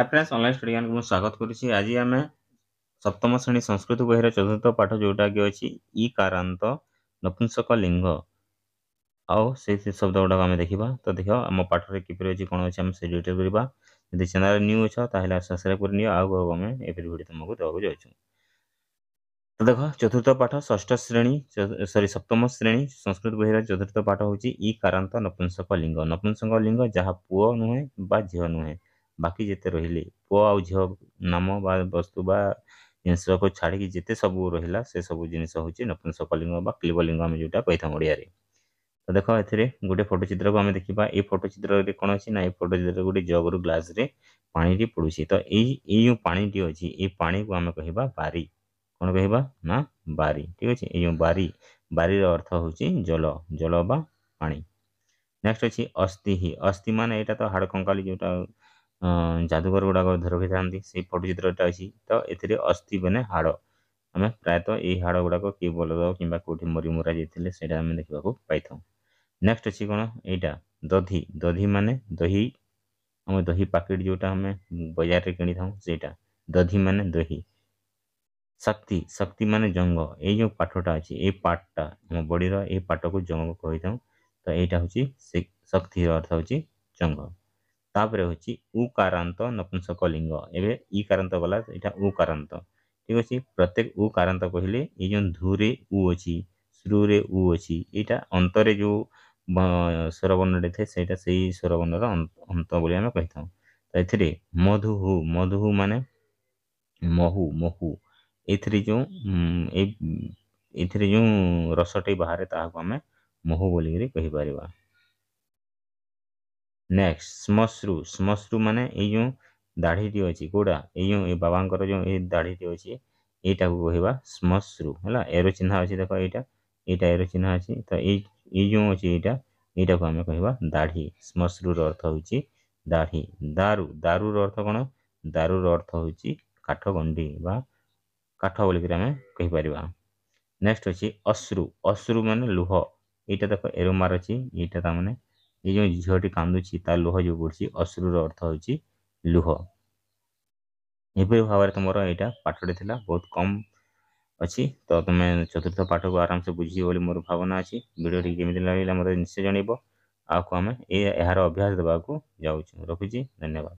Friends online study ज्ञान को स्वागत करुच्ची। आज आम सप्तम श्रेणी संस्कृत बहिर चतुर्थ पाठ जोटा कि अच्छी इ कारांत नपुंसक लिंग आउ से शब्द गुड़ाक आम देखा। तो देख आम पाठर किपर अच्छी कौन अच्छे आम से डिटेल करवा। यदि चैनल न्यू अच्छ ताहले सब्सक्राइब कर नियो। आउ आम एवरी वीडियो तुमको देवाक जाऊँ। तो देख चतुर्थ पाठ षष्ठ श्रेणी सॉरी सप्तम श्रेणी संस्कृत बहिर चतुर्थ पाठ हूँ इ कारांत नपुंसक लिंग। नपुंसक लिंग जहाँ पुओ नुहे बा झील नुहे बाकी जिते रहिले पुओ आउ झील नाम बा वस्तु बा जिनस को छाड़ी जिते सब रहा से सब जिनस हूँ नपुंसक लिंग बा क्लीबलिंग आम जोटा कही था ओडिया रे। तो देख ए गोटे फोटो चित्र को आम देखा। ये फोटो चित्र कौन अच्छी ना ये फोटो चित्र गोटे जग रु ग्लास रे पानी पड़ुसी। तो ये जो पानी अच्छी ये पानी को आम कह बारी कौन कहवा ना बारी। ठीक अच्छे ये बारी बारी अर्थ हूँ जल जल बा पानी। नेक्स्ट अच्छी अस्थि अस्थि मान यहाँ तो हाड़ कंकाली जोटा जादूगर गुड़ाक रखी था से फोटो चित्रटा अच्छी। तो ये अस्थि बने हाड़ आम प्रायतः ये हाड़ गुड़ाक किए बलद कि कौटी मरी मुरा जाते से देखा पाई था। नेक्स्ट अच्छी कौन यहाँ दधि दधि माने दही आम दही पैकेट जोटा आम बाजार में किनी था सेटा दधि माने दही। शक्ति शक्ति माने जंग ये जो पाठटा अच्छी ये पार्टा आम बॉडीर ये पार्ट को जंग कही था। तो यहाँ हूँ शक्ति अर्थ हूँ जंग। तापर हूँ उकारांत नपुंसक लिंग एवं इकारांत गला यहाँ उकारांत। ठीक अच्छे प्रत्येक उकारांत कहले ये जो धूरे उ अच्छी श्रुरे उ अच्छी यहाँ अंतरे जो स्वरवर्णटे थे से स्वरवर्णर अंत बोली आम कही था। तो ये मधुहु मधुहु माने महु महु एथरे जो रसटे बाहर ताकू आम महु बोलिक कहीपर। नेक्स्ट श्मश्रु श्मश्रु माने ये जो दाढ़ी अच्छी कौटा ये बाबा जो ये दाढ़ी अच्छी यहाँ को कहवा श्मश्रु है एरो चिन्ह अच्छी। देख यहाँ एरो चिन्ह अच्छी। तो ये जो अच्छी यहाँ को आम कहवा दाढ़ी श्मश्रुर अर्थ हूँ दाढ़ी। दारु दारुर अर्थ कौन दारुर अर्थ हूँ काठ गंडी बा काठ बोलिक आम कहीपर। नेक्स्ट अच्छी अश्रु अश्रु माने लुह यहाँ देख एरो मार अच्छी यहाँ मैंने ये जो झीलटी कांदुची तार लुह जो पड़ी अश्रुर अर्थ हूँ लुह। एपरी भाव में तुम यहाँ पाठटे थी बहुत कम अच्छी। तो तुम्हें चतुर्थ पाठ को आराम से बुझी बोली मोर भावना अच्छी। वीडियो केमी लगे मतलब निश्चय जनइब। आम यार अभ्यास देवाक जाऊँ। रखुची धन्यवाद।